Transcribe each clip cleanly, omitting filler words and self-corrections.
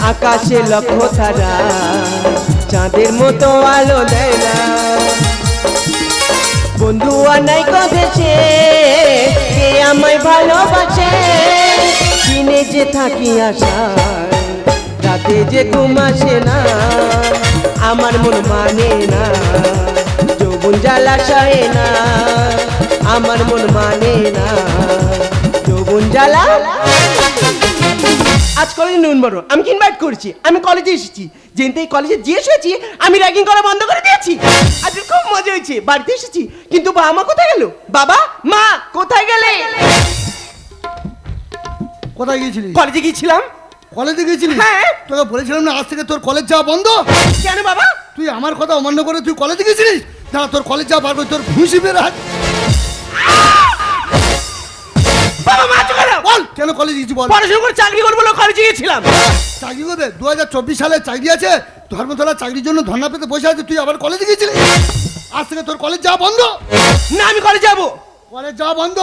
আকাশে লক্ষ তারা চাঁদের মতো আলো দেয় না। বন্ধু আনাই কদেছে কে আমায় ভালোবাসে, দিনে যে থাকি আশায় রাতে যে ঘুম আসে না। আমার মন মানে না যৌবন জ্বালা সহে না, আমার মন মানে না যৌবন জ্বালা। আজ কলেজে নুন বড় আমি কি ইনভাইট করেছি, আমি কলেজে এসেছি, যেতে কলেজে জিজ্ঞেস হয়েছি আমি র্যাগিং করা বন্ধ করে দিয়েছি। আজ খুব মজা হয়েছে, বাড়িতে এসেছি কিন্তু বাবা মা কোথায় গেল? বাবা মা কোথায় গেলে? কোথায় গিয়েছিলি? কলেজে গিয়েছিলাম। কলেজে গিয়েছিলি? হ্যাঁ। তোকে বলেছিলাম না আজ থেকে তোর কলেজ যাওয়া বন্ধ। কেন বাবা? তুই আমার কথা অমান্য করে তুই কলেজে গিয়েছিলিস? দাঁড়া তোর কলেজ যাওয়া পারবে, তোর ভুসি বের হাত। বাবা মা চলে গেল। বল কেন কলেজে গিয়েছি বল। পড়াশোনা করে চাকরি করবো বলে কলেজে গিয়েছিলাম। চাকরি করবে? 2024 সালে চাকরি আছে, ধর্মতলা চাকরির জন্য ধর্ণা পেতে বসে আছে, তুই আবার কলেজে গিয়েছিলি? আজ থেকে তোর কলেজ যাওয়া বন্ধ। না আমি কলেজ যাবো। কলেজ যাওয়া বন্ধ,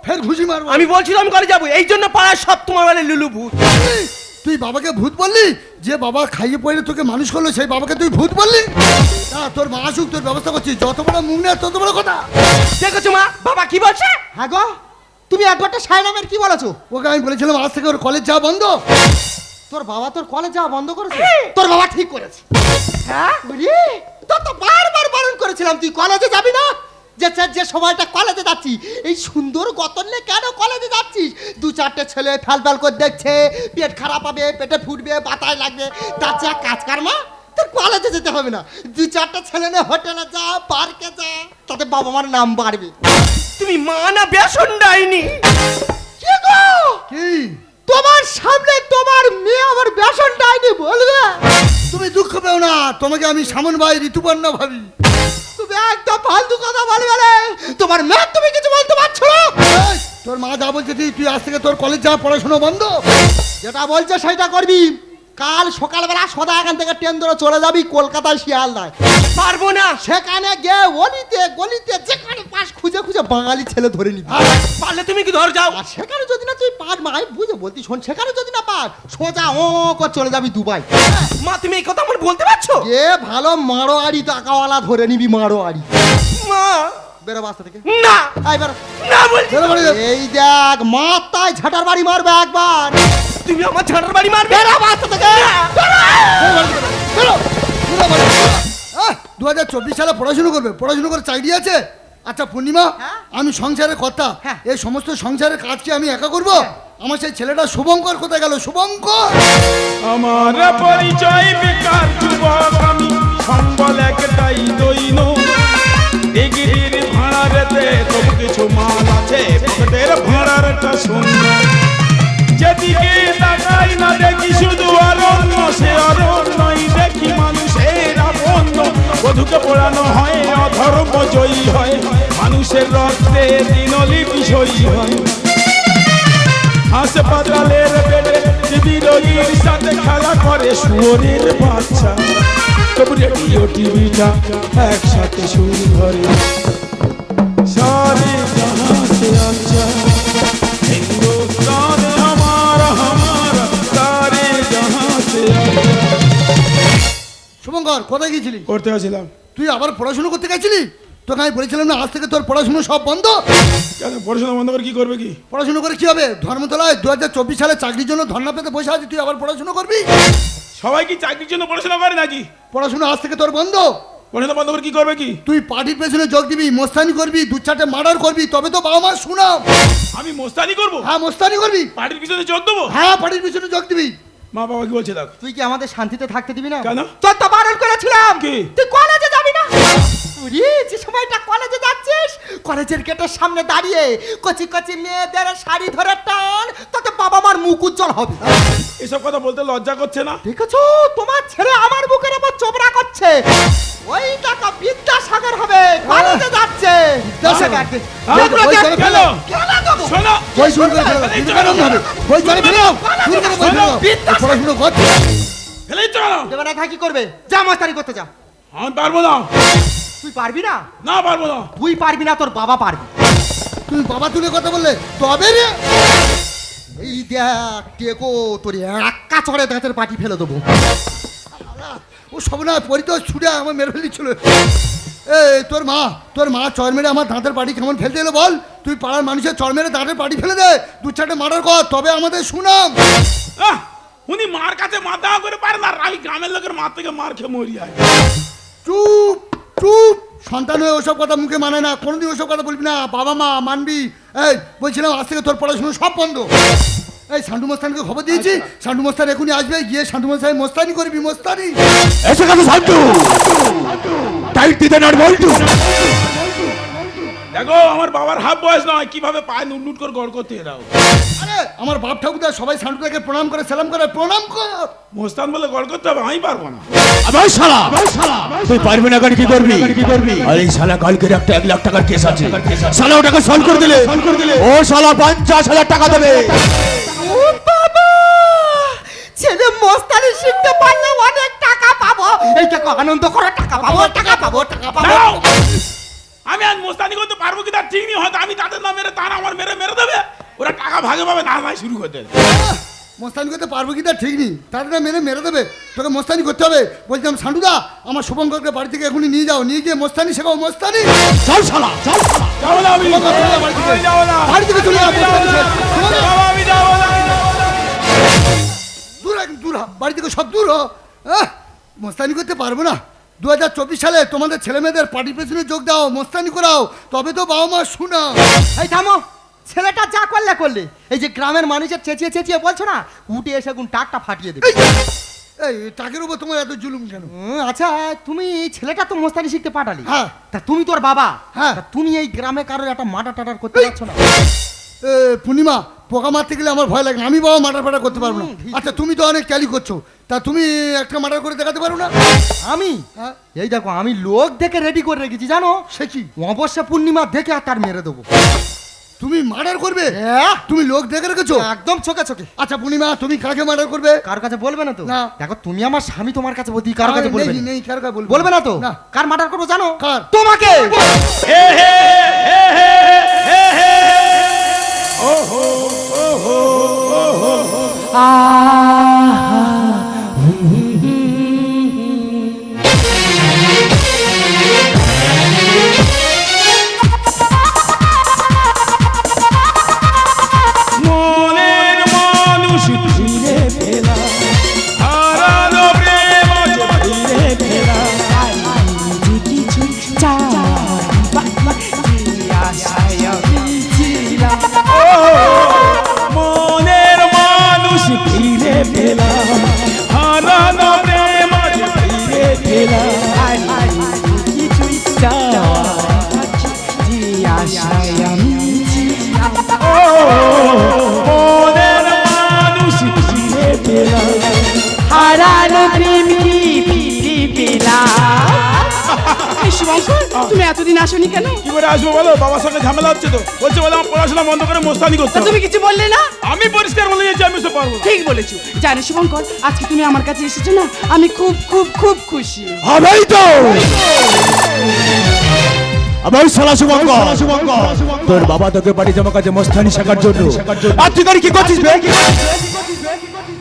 ফের ঘুষি মারবো। আমি বলছিলাম আমি কলেজ যাবো, এই জন্য পাড়ার সব তোমার মানে লুলু ভূত। তুই বাবাকে ভূত বললি? যে বাবা খাইয়ে পড়ে তোকে মানুষ করলো সেই বাবাকে তুই ভূত বললি? না তোর মা আসুক, তোর ব্যবস্থা করছি। যত বড় মুখ নেই তত বড় কথা। দেখেছো মা বাবা কি বলছে? হ্যাঁ গো, তুমি একবারটা সাইনামের কি বলেছো? ওকে আমি বলেছিলাম আজ থেকে ওর কলেজ যাওয়া বন্ধ। তোর বাবা তোর কলেজ যাওয়া বন্ধ করেছে? তোর বাবা ঠিক করেছে। হ্যাঁ বুঝলি, তোর তো বারবার বারণ করেছিলাম তুই কলেজে যাবি না। যে সময়টা কলেজে যাচ্ছি, এই সুন্দর গতলে কেন কলেজে যাচ্ছিস? দু চারটে ছেলে ফ্যাল করে দেখছে, পেট খারাপ হবে, পেটে ফুটবে, বাতায় লাগবে, তার চেয়ে কাজ কর মা, তোর কলেজে যেতে হবে না। দু চারটে ছেলে নিয়ে হোটেলে যা, পার্কে যা, তাতে বাবা মার নাম বাড়বে। তুমি মা না বেসন ডাইনি? কি গো, কি তোমার সামনে তোমার মেয়ে আমার বেসন ডাইনি বলবে? তুমি দুঃখ পেও না, তোমাকে আমি সামন ভাই ঋতুপর্ণা ভাবি। তুমি একদম ফালতু কথা বলবে রে। তোমার মেয়ে তুমি কিছু বলতে পারছো না। এই, তোর মা যা বলছে তুই আজ থেকে তোর কলেজ যাওয়া পড়াশোনা বন্ধ। যেটা বলছে সেটা করবি। কাল সকালবেলা সদা এখান থেকে ট্রেন ধরে চলে যাবি কলকাতায় শিয়ালদায়। পারবো না। সেখানে গিয়ে অলিতে গলিতে যেখানে পাস খুঁজে খুঁজে বাঙালি ছেলে ধরে নিবি। পারলে তুমি কি ধর যাও। আর সেখানে যদি না তুই পার মাই বুঝে বলতি শোন, সেখানে যদি না পার সোজা ও করে চলে যাবি দুবাই। মা তুমি এই কথা আমার বলতে পারছো? এ ভালো মারোয়ারি টাকাওয়ালা ধরে নিবি, মারোয়ারি। মা বেরো বাসা থেকে। না আই বেরো। না বলছি। বেরো বাড়ি যা। এই দেখ মাথায় ঝাঁটার বাড়ি মারবে একবার। তুমি আমার ঝাঁটার বাড়ি মারবে? বেরো বাসা থেকে। বেরো, বেরো বাড়ি। 2024 সালে পড়াশোনা করবে, পড়াশোনা করে চাকরি আছে। আচ্ছা পূর্ণিমা, হ্যাঁ? আমি সংসারের কর্তা, হ্যাঁ। এই সমস্ত সংসারের কাজ কি আমি একা করব? আমার সেই ছেলেটা শুভঙ্কর কোথায় গেল? শুভঙ্কর আমার পরিচয় বেকার যুবক আমি, সম্বল একটাই দৈন। ডিগ্রির ভাড়ারেতে তবু কিছু মাল আছে, পকেটের ভাড়ারটা শূন্য। যেদিকে তাকাই না দেখি শুধু অরণ্য, সে অরণ্যই দেখি মানুষের আপন্য। বধূকে পোড়ানো হয় অধর্ম জয়ী হয়, মানুষের রক্তে দিনলি বিষয়ী হয়। হাসপাতালের বেডে বিরোগীর সাথে খেলা করে শুয়োরের বাচ্চা। তবু রেডিও টিভিটা একসাথে সুর ধরে। সারে জাহাঁ সে আচ্ছা হিন্দুস্তান হামারা হামারা, সারে জাহাঁ সে আচ্ছা। শুভঙ্কর কোথায় গিয়েছিলি? করতে আসছিলাম। তুই আবার পড়াশোনা করতে গেছিলি? তোকে আমি বলেছিলাম না আজ থেকে তোর পড়াশোনা সব বন্ধ। কেন পড়াশোনা বন্ধ করে কি করবে? কি পড়াশোনা করে কি হবে? ধর্মতলায় 2024 সালে চাকরির জন্য ধর্ণা পেতে বসে আছিস, তুই আবার পড়াশোনা করবি? সবাই কি চাকরির জন্য পড়াশোনা করে নাকি? পড়াশোনা আজ থেকে তোর বন্ধ। পড়াশোনা বন্ধ করে কি করবে? কি তুই পার্টির পেছনে যোগ দিবি, মোস্তানি করবি, দু চারটে মার্ডার করবি, তবে তো বাবা মা শুনাও। আমি মোস্তানি করবো? হ্যাঁ মোস্তানি করবি। পার্টির পিছনে যোগ দেবো? হ্যাঁ পার্টির পেছনে যোগ দিবি। মা বাবা কি বলছে দেখ। তুই কি আমাদের শান্তিতে থাকতে দিবি না? কেন? তোর তো বারণ করেছিলাম কি? তুই কলেজে যাবি না। তুই যে সময়টা কলেজে যাচ্ছিস, কলেজের গেটের সামনে দাঁড়িয়ে কচি কচি মেয়েদের শাড়ি ধরে টান, তাতে বাবা মার মুখ উজ্জ্বল হবে। এসব কথা বলতে লজ্জা করছে না? দেখেছো তোমার ছেলে আমার বুকের উপর চোবড়া করছে। ওই টাকা বিদ্যাসাগর হবে, কলেজে যাচ্ছে। বিদ্যাসাগর? যেগুলো বই দেখ- চলে ফেলো। ফেলে দেবো। শোনো, বই শুরু করে ফেলো, বিবেকানন্দ হবে। বই চলে ফেলো, শুরু করে বই ফেলো। পড়াশোনা করছে। ফেলেই তো কেন? দেবে না থাকি করবে, যা মাস্টারি করতে যা। আমি পারবো না। তুই পারবি না? না পারবো না। তুই পারবি না, তোর বাবা পারবি। তুই বাবা তুলে কথা বললে তবে রে। এই দেখ টেকো তোর একা চড়ে দাঁতের পাটি ফেলে দেবো। ও সব না পরিতোষ ছুটে আমার মেরে ফেলেছিল। এ তোর মা চর মেরে আমার দাঁতের পাটি কেমন ফেলতে এলো বল? তুই পাড়ার মানুষের চর মেরে দাঁতের পাটি ফেলে দে, দু চারটে মার্ডার কর, তবে আমাদের সুনাম। আহ, উনি মার কাছে মার দেওয়া করে পারেন আর আমি গ্রামের লোকের মার থেকে মার খেয়ে মরি যায়। চুপ চুপ, সন্তান হয়ে ওসব কথা মুখে মানে না, কোনোদিন ওসব কথা বলবি না। বাবা মা মানবি। এই বলছিলাম আজ থেকে তোর পড়াশোনা সব বন্ধ। এই সান্টু মোস্তানকে খবর দিয়েছি, সান্টু মোস্তান এখনই আসবে, গিয়ে সান্টু মোস্তান মোস্তানি করবি মোস্তানি। এসে গেছে সান্টু, টাইট দিতে না বলটু। দেখো আমার বাবার হাফ বয়স নয়, কিভাবে পায় নুট করে গড় করতে এরাও। আরে আমার বাপ ঠাকুরদা সবাই সান্টুদাকে প্রণাম করে সালাম করে, প্রণাম কর। মোস্তান বলে গড় করতে হবে, আমি পারবো না। আবার শালা তুই পারবি না গাড়ি কি করবি? আরে শালা কালকে একটা 1 লাখ টাকার কেস আছে, শালা ওটাকে সলভ করে দিলে ও শালা 50,000 টাকা দেবে। ও বাবা, ছেলে মস্তানি শিখতে পারলে অনেক টাকা পাবো। এই দেখো আনন্দ করে টাকা পাবো, টাকা পাবো, টাকা পাবো। দাঁড়াও। আমি আজ মোস্তানি করতে পারবো কি তার ঠিক নেই, হয়তো আমি তাদের না মেরে তারা আমার মেরে দেবে, ওরা টাকা ভাগে পাবে, না নাই শুরু করতে। মোস্তানি করতে পারবো কি তা ঠিক নেই, তাদের মেরে দেবে, তোকে মোস্তানি করতে হবে। বলছিলাম সান্টুদা আমার শুভঙ্করকে বাড়ি থেকে এখনই নিয়ে যাও, নিয়ে গিয়ে মোস্তানি শেখাও, মোস্তানি। চল শালা চল শালা। যাবো না আমি, আমি যাবো না, বাড়ি থেকে চলে যাও, মোস্তানি শেখ। বাবা, আমি যাবো না। দূর একদম দূর হ, বাড়ি থেকে সব দূর হ। মোস্তানি করতে পারবো না। 2024 সালে তোমাদের ছেলে মেয়েদের পার্টি পেছনে যোগ দাও, মোস্তানি করাও, তবে তো বাবা মা শোনা। এই থামো, ছেলেটা যা করলে এই যে গ্রামের মানুষের চেঁচিয়ে বলছো না, উঠে এসে গুণ টাকটা ফাটিয়ে দেবে। এই টাকের উপর তোমার এত জুলুম কেন? আচ্ছা তুমি ছেলেটা তো মোস্তানি শিখতে পাঠালি, হ্যাঁ। তা তুমি তোর বাবা, হ্যাঁ। তা তুমি এই গ্রামে কারোর একটা টাটার করতে পারছো না? পূর্ণিমা, পোকা মারতে গেলে আমার ভয় লাগে না, আমি বাবা মার্ডার ফাটার করতে পারবো না। আচ্ছা তুমি তো অনেক ট্যালি করছো, তা তুমি একটা মার্ডার করে দেখাতে পারো না? আমি হ্যাঁ। এই দেখো আমি লোক দেখে রেডি করে রেখেছি জানো, সে কি? অবশ্য পূর্ণিমা দেখে আর তার মেরে দেবো। তুমি মার্ডার করবে? হ্যাঁ। তুমি লোক দেখে রেখেছো? একদম চোখে আচ্ছা পূর্ণিমা, তুমি কাকে মার্ডার করবে? কার কাছে বলবে না তো? না। দেখো তুমি আমার স্বামী, তোমার কাছে বলছি, কার কাছে বলবে না? নেই, কার কাছে বলবে? বলবে না তো? না। কার মার্ডার করবো জানো? কার? তোমাকে। হে হে হে হে হে হে ওহো ওহো ওহো। মনের মানুষ ফিরে পেলা, হারানো প্রেম আজ ফিরে পেলা। মনের মানুষ ফিরে পেলাম, হারানো প্রেম আজ ফিরে পেলাম। মনের মানুষ ফিরে পেলাম, হারানো প্রেম কি ফিরে পেলাম। এই শুভঙ্কর, তুমি এতদিন আসোনি কেন? কি করে আসবো বলো, বাবার সঙ্গে ঝামেলা হচ্ছে তো, বলছে বলে আমার পড়াশোনা বন্ধ করে মোস্তানি করতে তা হবে। তুমি কিছু বললে না? আমি পরিষ্কার বলে দিয়েছি আমি সে পারবো না। ঠিক বলেছো। জানো শুভঙ্কর, আজকে তুমি আমার কাছে এসেছো না, আমি খুব খুব খুব খুশি। হবেই তো। আবার শালা শুভঙ্কর, তোর বাবা তোকে পাঠিয়েছে আমার কাছে মস্তানি শেখার জন্য। আর তুই গাড়ি কি করছিস বে?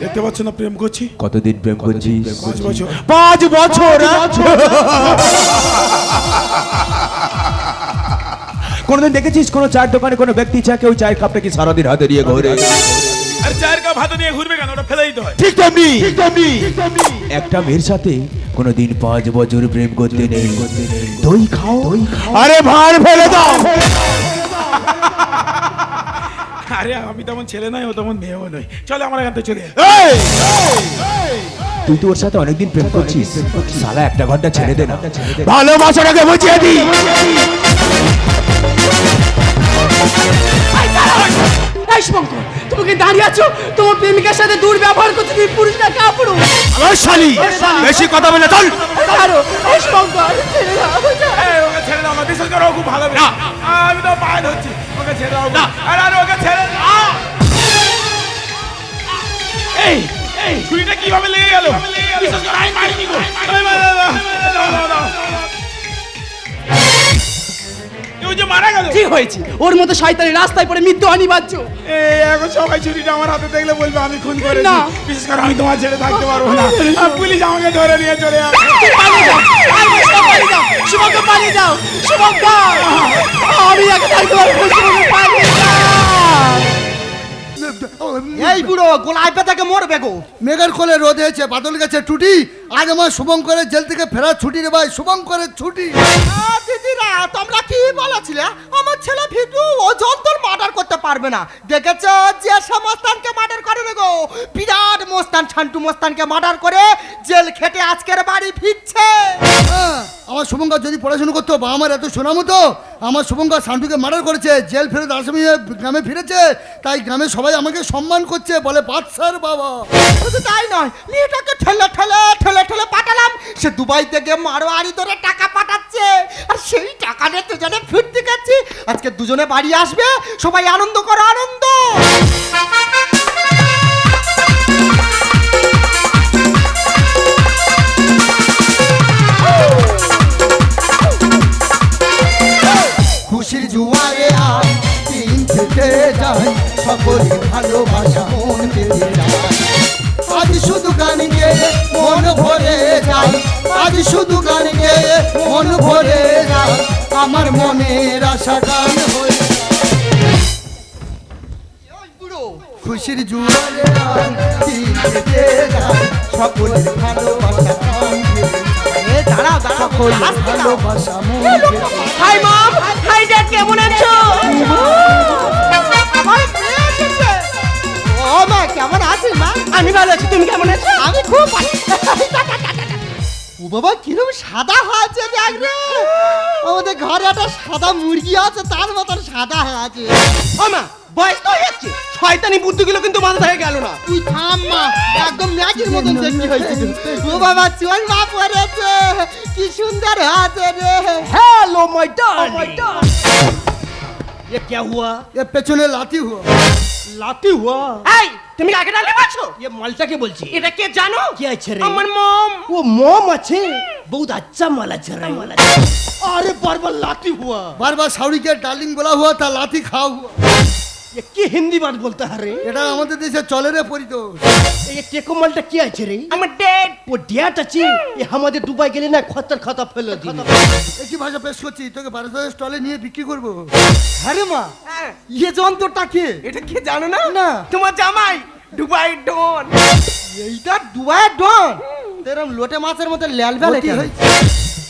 দেখতে পাচ্ছ না প্রেম করছি? কতদিন প্রেম করছিস? 5 বছর। 5 বছর। কোনদিন দেখেছিস কোন চায়ের দোকানে কোনো ব্যক্তি চাকে ওই চায়ের কাপটা কি সারাদিন হাতে নিয়ে ঘোরে? আর চায়ের কাপ হাতে নিয়ে ঘুরবে কেন, ওটা ফেলে দিতে হয়। ঠিক তেমনি একটা মেয়ের সাথে কোনদিন 5 বছর প্রেম করতে নেই। দই খাও, আরে ভার ফেলে দাও। আরে আমি তেমন ছেলে নয়, ও তেমন মেয়েও নয়, চলে আমার এখান থেকে চলে আয়। এই! তুই তো ওর সাথে অনেকদিন প্রেম করছিস, শালা 1 ঘন্টা ছেড়ে দে না, ভালোবাসাটাকে বুঝিয়ে দি। এই শুভঙ্কর, তুমি কি দাঁড়িয়ে আছো? তোমার প্রেমিকার সাথে দুর্ব্যবহার করতে তুমি পুরুষ না কাপুরুষ? আমার শালি বেশি কথা বলে চল। আরো এই শুভঙ্কর, ছেড়ে দাও। এই, ওকে ছেড়ে দাও, আমার বিশেষ করে ও খুব ভালো মেয়ে। আমি তো পায়ে ধরছি, ওকে ছেড়ে দাও। আরে ওকে ছেড়ে দাও। এই এই ছুরিটা কিভাবে লেগে গেল? বিশেষ করে আমি মারিনি গো। এই, দাও, দাও, দাও, দাও। ওই যে মারা গেল। ঠিক হয়েছে, ওর মতো শয়তানি রাস্তায় পড়ে মৃত্যু অনিবার্য। এই এখন সবাই ছুটিটা আমার হাতে দেখলে বলবে আমি খুন করেছি। না। বিশেষ করে আমি তোমার ছেড়ে থাকতে পারবো না। আর পুলিশ আমাকে ধরে নিয়ে চলে যাবে। পালিয়ে যাও, পালিয়ে যাও, শুভঙ্কর পালিয়ে যাও, শুভঙ্কর, আমি একা থাকতে পারবো না, শুভঙ্কর পালিয়ে যাও। এই বুড়ো গোলায় পেতাকে মরবে গো। মেঘের কোলে রোদ হয়েছে, বাদল গেছে টুটি। আজ আমার শুভঙ্করের জেল থেকে ফেরার ছুটি রে ভাই, শুভঙ্করের ছুটি। দিদিরা তোমরা কি বলেছিলে? আমার ছেলে ভিটু ও জন্তর মার্ডার করতে পারবে না। দেখেছো যে সমস্তানকে মার্ডার করে না গো, বিরাট মোস্তান ছান্টু মোস্তানকে মার্ডার করে জেল খেটে আজকের বাড়ি ফিরছে। হ্যাঁ, আমার শুভঙ্কর যদি পড়াশোনা করতো বা আমার এত শোনামো তো। আমার শুভঙ্কর শান্তুকে মার্ডার করেছে, জেল ফেরত আসামি হয়ে গ্রামে ফিরেছে, তাই গ্রামে সবাই আমাকে সম্মান করছে, বলে বাদশার বাবা। শুধু তাই নয়, মেয়েটাকে ঠেলে ঠেলে ঠেলে ঠেলে পাঠালাম, সে দুবাই থেকে মারোয়ারি ধরে টাকা পাঠাচ্ছে, আর সেই টাকা নিয়ে দুজনে ফিরতে গেছি। আজকে দুজনে বাড়ি আসবে, সবাই আনন্দ করো, আনন্দ। খুশির জুয়ারে আয় দিন থেকে যায়, সকলে ভালোবাসা মন পেতে যায়। আজ শুধু গান গেয়ে মন ভরে যায়, আজ শুধু গান গেয়ে মন ভরে যায়, আমার মনের আশা গান হয়ে ওই বুড়ো খুশির জুয়ারে আয় দিন থেকে যায়, সকলে ভালোবাসা মন পেতে যায়। দাঁড়াও দাঁড়াও, সকলে আসতে দাও। ভালোবাসা মন পেতে যায়। হাই মম, হাই ড্যাড, কেমন আছো? আমার মেয়ে এসেছে। ও মা, কেমন আছিস মা? আমি ভালো আছি, তুমি কেমন আছো? আমি খুব ভালো। ও বাবা, কিরম সাদা হয়েছে দেখ রে। আমাদের ঘরে একটা সাদা মুরগি আছে, তার মতন সাদা হয়ে আছে। ও মা, বয়স তো হয়ে যাচ্ছে, শয়তানি বুদ্ধিগুলো কিন্তু মাথা থেকে গেল না। তুই থাম মা, একদম ম্যাগির মতন দেখতে হয়েছে। ও বাবা, চল মা পড়েছে, কি সুন্দর হয়েছে রে। হ্যালো মাই ডার্লিং, ये क्या हुआ? এ পেছনে লাথি হুয়া। লাতি হুয়া? এই, তুমি কাকে ডালে মারছো? ये মালটাকে বলছি। এটা কে জানো? কি আছে রে? আমার মম। ও মম আছে, বহুত আচ্ছা মাল আছে রে। আরে বারবার লাতি হুয়া, বারবার সাউরিকে ডার্লিং বলা হুয়া, তা লাথি খাওয়া হুয়া। ये কি হিন্দি বাত বলতা है রে? এটা আমাদের দেশে চলে রে পরিতোষ। ये টেকো মালটা কি আছে রে? আমার ড্যাড। ও ডেট আছে, এ আমাদের দুবাই গেলে না খতর খাতা ফেলে দিন। একই ভাষা পেশ করছি, তোকে ভারতের স্টলে নিয়ে বিক্রি করবো। আরে মা, হ্যাঁ, ইয়ে যন্ত্রটা কে? এটা কে জানো না? না। তোমার জামাই, দুবাই ডন। এইটা দুবাইয়ের ডন। এরম লোটে মাছের মতো ল্যাল বেলে ভর্তি হয়েছে।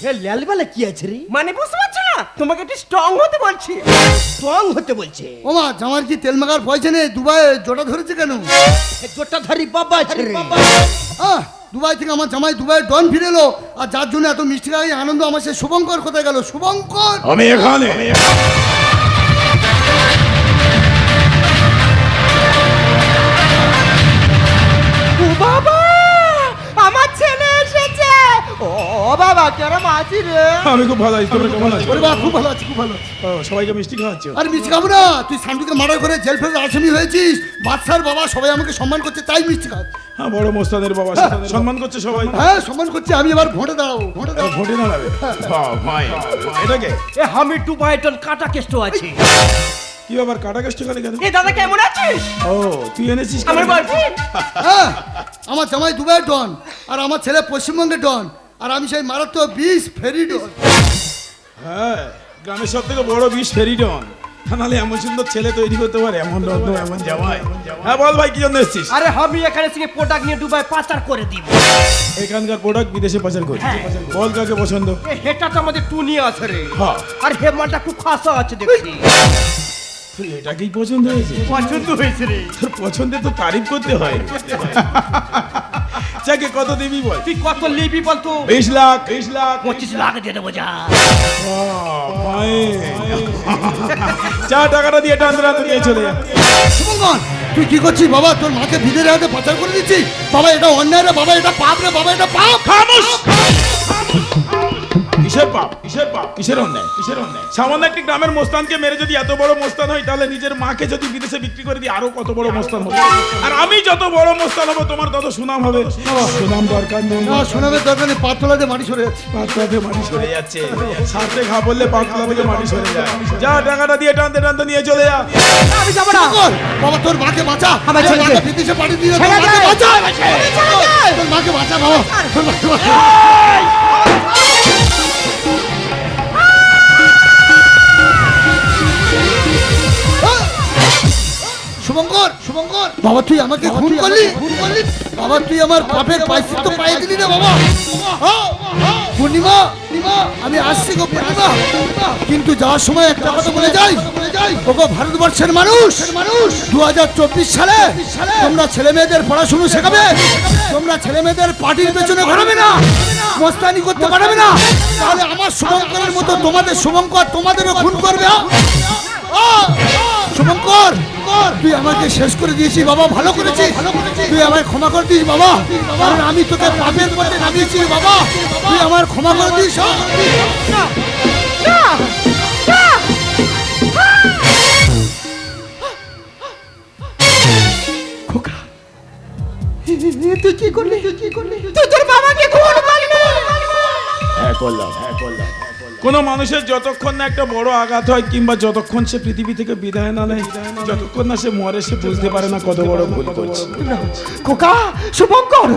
এ লালবেলা কি আছে রে? মানে বুঝতে পারছো না? তোমাকে একটু স্ট্রং হতে বলছি। স্ট্রং হতে বলছে। ও মা, জামার কি তেল মাখার পয়সা নেই? দুবাই জোটা ধরেছে কেন? এ জোটা ধারি বাবা আছে রে। দুবাই থেকে আমার জামাই দুবাই ডন ফিরে এলো, আর যার জন্য এত মিষ্টি খাই আনন্দ, আমার সে শুভঙ্কর কোথায় গেল? শুভঙ্কর আমি এখানে। ও বাবা, আমার ছেলে এসেছে। ও বাবা, কেরম আছি রে? আমি খুব ভালো আছি, তোমরা কেমন আছো? ওরে বাবা, খুব ভালো আছি, খুব ভালো আছি। ও, সবাইকে মিষ্টি খাওয়াচ্ছ? আর মিষ্টি খাবো না? তুই সান্টুকে মার্ডার করে জেল ফেরত আসামি হয়েছিস, বাদশার বাবা, সবাই আমাকে সম্মান করছে, তাই মিষ্টি খাওয়া। হ্যাঁ, বড় মোস্তানের বাবা, সম্মান করছে সবাই। হ্যাঁ, সম্মান করছে। আমি এবার ভোটে দাঁড়াবো, ভোটে দাঁড়াবো। ভোটে দাঁড়াবে? বাহ, ভাই, এটা কে? এ আমি দুবাই টন কাটা কেষ্ট আছে। কি ব্যাপার, কাটা কেষ্ট খালি কেন? এ দাদা কেমন আছিস? ও, তুই এনেছিস কেন? আমার বয়ফ্রেন্ড। হ্যাঁ, আমার জামাই দুবাই ডন, আর আমার ছেলে পশ্চিমবঙ্গের ডন, আর আমি সেই মারাত্মক 20 ফেরি ডন। হ্যাঁ, গ্রামের সব থেকে বড় বিষ ফেরিডন। নাহলে এমন সুন্দর ছেলে তৈরি করতে পারে, এমন রত্ন, এমন জামাই। হ্যাঁ বল ভাই, কি জন্য এসেছিস? আরে আমি এখানে থেকে প্রোডাক্ট নিয়ে দুবাই পাচার করে দিব। এখানকার প্রোডাক্ট বিদেশে পাচার করি। বল কাকে পছন্দ? এ হেটা তো আমাদের টুনি আছে রে। হ্যাঁ, আর হে মালটা খুব খাসা আছে দেখছি। তোর এটাকেই পছন্দ হয়েছে? পছন্দ হয়েছে রে। তোর পছন্দের তো তারিফ করতে হয়। যাকে কত দিবি বল? তুই কত লিবি বলতো? 20 লাখ, 20 লাখ। 25 লাখ দিয়ে দেবো যা। চা টাকাটা দিয়ে টানতে টানতে নিয়ে চলে যা। শুভঙ্কর, তুই কি করছিস বাবা? তোর মাকে ভিদের হাতে পাচার করে দিচ্ছিস বাবা, এটা অন্যায় রে বাবা, এটা পাপ রে বাবা, এটা পাপ। খামোশ! কিসের পাপ, কিসের পাপ? কিসের অন্যায়? সামান্য একটি গ্রামের মোস্তানকে মেরে যদি এত বড় মোস্তান হয়, তাহলে নিজের মাকে যদি বিদেশে বিক্রি করে দিই আরো কত বড় মোস্তান হবে। আর আমি যত বড় মোস্তান হবো তোমার তত সুনাম হবে। সুনাম দরকার নেই। না শোনাবে দরকার নেই, পাতলাতে মাটি সরে যাচ্ছে। পাতলাতে মাটি সরে যাচ্ছে, সাথে ঘা বললে পাতলা থেকে মাটি সরে যায়। যা টাকাটা দিয়ে টানতে টানতে নিয়ে চলে যা। আমি যাবো না। বাবা তোর মাকে বাঁচা, আমার তোর ছেড়ে দে। মাকে বিদেশে পাঠিয়ে দিও, তোর ছেড়ে মাকে দে। বাঁচা, ছেড়ে দে। তোর মাকে বাঁচা বাবা, তোর মাকে বাঁচা। শুভঙ্কর, শুভঙ্কর, বাবা তুই আমাকে খুন করলি, বাবা তুই আমার পাপের প্রায়শ্চিত্ত পাইয়ে দিলি রে বাবা। পূর্ণিমা, আমি আসছি গো পূর্ণিমা, কিন্তু যাওয়ার সময় একটা কথা বলে যাই, ওগো ভারতবর্ষের মানুষ 2024 সালে তোমরা ছেলে মেয়েদের পড়াশুনো শেখাবে, তোমরা ছেলে মেয়েদের পার্টির পেছনে ঘোরাবে না, মস্তানি করতে পারবে না, তাহলে আমার শুভঙ্করের মতো তোমাদের শুভঙ্কর তোমাদেরও খুন করবে। শুভঙ্কর, তুই আমাকে শেষ করে দিয়েছিস বাবা, ভালো করেছিস, তুই আমায় ক্ষমা করে দিস বাবা, কারণ আমি তোকে পাপের পথে নামিয়েছি বাবা, তুই আমার ক্ষমা করে দিস। তুই কি করলি? তুই তোর বাবাকে খুন করলি? হ্যাঁ করলাম। কোন মানুষের যতক্ষণ না একটা বড় আঘাত হয়, কিংবা যতক্ষণ সে পৃথিবী থেকে বিদায় না নেয়, যতক্ষণ না সে মরে, সে বুঝতে পারে না কত বড় ভুল করছে। খোকা, শুভঙ্কর,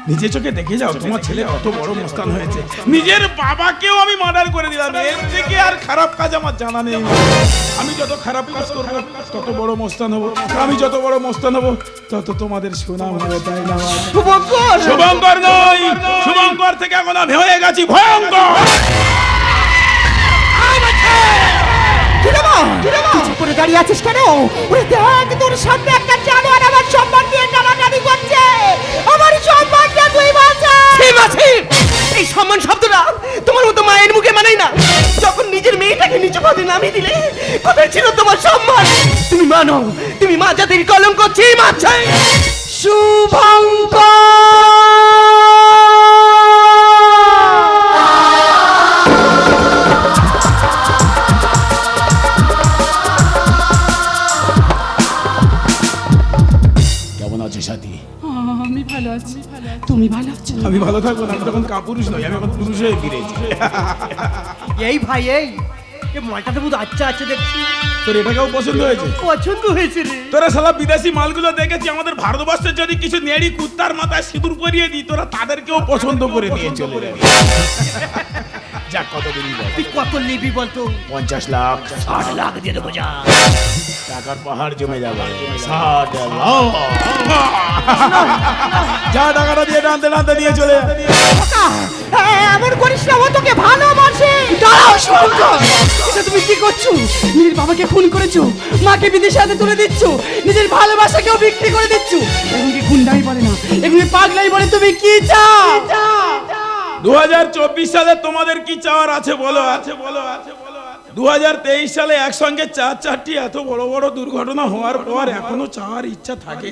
নিজের চোখে দেখে যাও তোমার ছেলে কত বড় মোস্তান হয়েছে। নিজের বাবাকেও আমি মার্ডার করে দিলাম, এর থেকে আর খারাপ কাজ আমার জানা নেই। আমি যত খারাপ কাজ করবো তত বড় মোস্তান হবো, আমি যত বড় মোস্তান হবো তত তোমাদের সুনাম হবে, তাই না? শুভঙ্কর, শুভঙ্কর নই, শুভঙ্কর থেকে এখন আমি হয়ে গেছি ভয়ঙ্কর। করে দাঁড়িয়ে আছিস কেন? ওরে দেখ, তোর সামনে একটা জানোয়ার আমার সম্মান নিয়ে টানাটানি করছে, আমার সম্মানটা তুই বাঁচা। এই সম্মান শব্দটা তোমার মতো মায়ের মুখে মানাই না। যখন নিজের মেয়েটাকে নিচু পদে নামিয়ে দিলে, কোথায় ছিল তোমার সম্মান? তুমি মানো, তুমি মা জাতির কলঙ্ক, ছি মারছে। শুভঙ্কর, কেমন আছো সাথী? আমি ভালো আছি, তুমি ভালো আছো? আমি ভালো থাকবো না, আমি তখন কাপুরুষ নই, আমি এখন পুরুষ হয়ে ফিরেছি। এই ভাই, এই মালটা তো আচ্ছা আচ্ছা দেখছি, তোর এটাকেও পছন্দ হয়েছে? পছন্দ হয়েছে রে। তোরা সালা বিদেশি মালগুলো দেখেছি, আমাদের ভারতবর্ষের যদি কিছু নেড়ি কুত্তার মাথায় সিঁদুর পরিয়ে দিই, তোরা তাদেরকেও পছন্দ করে নিয়ে চলে যাবে। যা কত দিনই বল, তুই কত নিবি বলতো? 50 লাখ 60 লাখ দিয়ে দেবো যা। টাকার পাহাড় জমে যাবে। 60 লাখ যা টাকাটা দিয়ে টানতে টানতে নিয়ে চলে যা। এমন করিস না, ও তোকে ভালোবাসে। দাঁড়াও শুভঙ্কর, এটা তুমি কি করছো? নিজের বাবাকে খুন করেছো, মাকে বিদেশে হাতে তুলে দিচ্ছ, নিজের ভালোবাসাকেও বিক্রি করে দিচ্ছ। এখন কি গুন্ডাই বলে না, এগুলি পাগলাই বলে। তুমি কি চাও? 2024 সালে তোমাদের কি চাওয়ার আছে বলো? 2023 সালে একসঙ্গে 4টি এত বড় বড় দুর্ঘটনা হওয়ার পর এখনো চাওয়ার ইচ্ছা থাকে।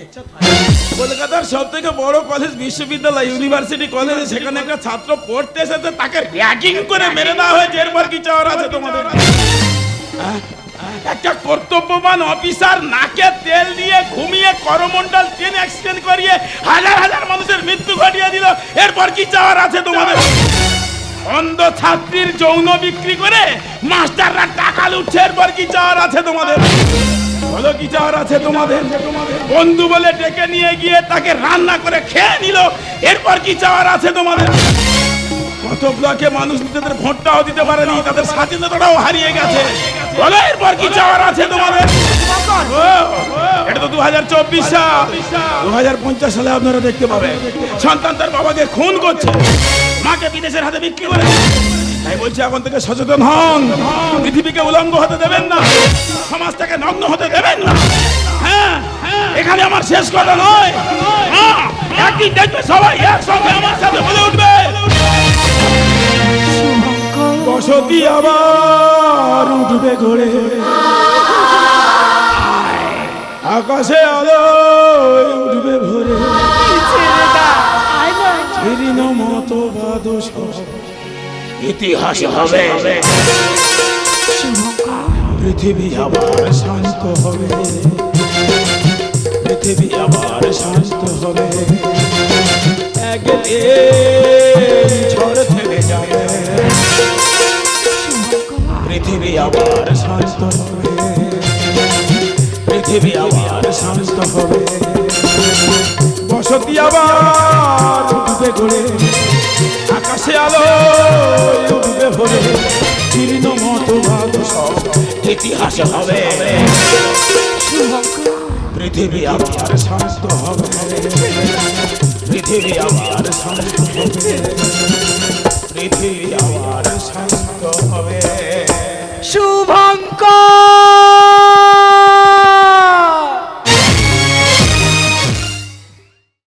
কলকাতার সব থেকে বড় কলেজ, বিশ্ববিদ্যালয়, ইউনিভার্সিটি কলেজে সেখানে একটা ছাত্র পড়তে এসেছে, তাকে র্যাগিং করে মেরে দেওয়া হয়েছে। এরপর কি চাওয়ার আছে তোমাদের? একটা কর্তব্যবান অফিসার নাকে তেল দিয়ে ঘুমিয়ে করমণ্ডল ট্রেন অ্যাক্সিডেন্ট করিয়ে হাজার হাজার মানুষের মৃত্যু ঘটিয়ে দিল। এরপর কি চাওয়ার আছে তোমাদের? অন্ধ ছাত্রীর যৌন বিক্রি করে মাস্টাররা টাকা লুটছে। এরপর কি চাওয়ার আছে তোমাদের? বলো কি চাওয়ার আছে তোমাদের? বন্ধু বলে ডেকে নিয়ে গিয়ে তাকে রান্না করে খেয়ে নিল। এরপর কি চাওয়ার আছে তোমাদের? কত ব্লকে মানুষ নিজেদের ভোটটাও দিতে পারেনি, তাদের স্বাধীনতাটাও হারিয়ে গেছে। বলো এরপর কি চাওয়ার আছে তোমাদের? এটা তো 2024 সাল। 2050 সালে আপনারা দেখতে পাবেন সন্তান তার বাবাকে খুন করছে, মাকে বিদেশের হাতে বিক্রি করে। তাই বলছি, এখন থেকে সচেতন হন। পৃথিবীকে উলঙ্গ হতে দেবেন না, সমাজটাকে নগ্ন হতে দেবেন না। হ্যাঁ, এখানে আমার শেষ কথা নয়। একদিন দেখবে সবাই একসঙ্গে আমার সাথে বলে উঠবে, বসতি আবার উঠবে ঘরে, আকাশে আলো উঠবে ভরে, মতো বাদশ ইতিহাস হবে। পৃথিবী আবার শান্ত হবে, পৃথিবী আবার শান্ত হবে, একদিন ঝড় থেমে যাবে, পৃথিবী আবার শান্ত হবে, পৃথিবী আবার শান্ত হবে, বসতি আবার উঠবে ঘুরে, আকাশে আলো উঠবে ভরে, জীর্ণ মতবাদ সব ইতিহাস হবে। পৃথিবী আবার শান্ত হবে, পৃথিবী আবার শান্ত হবে, পৃথিবী আবার শান্ত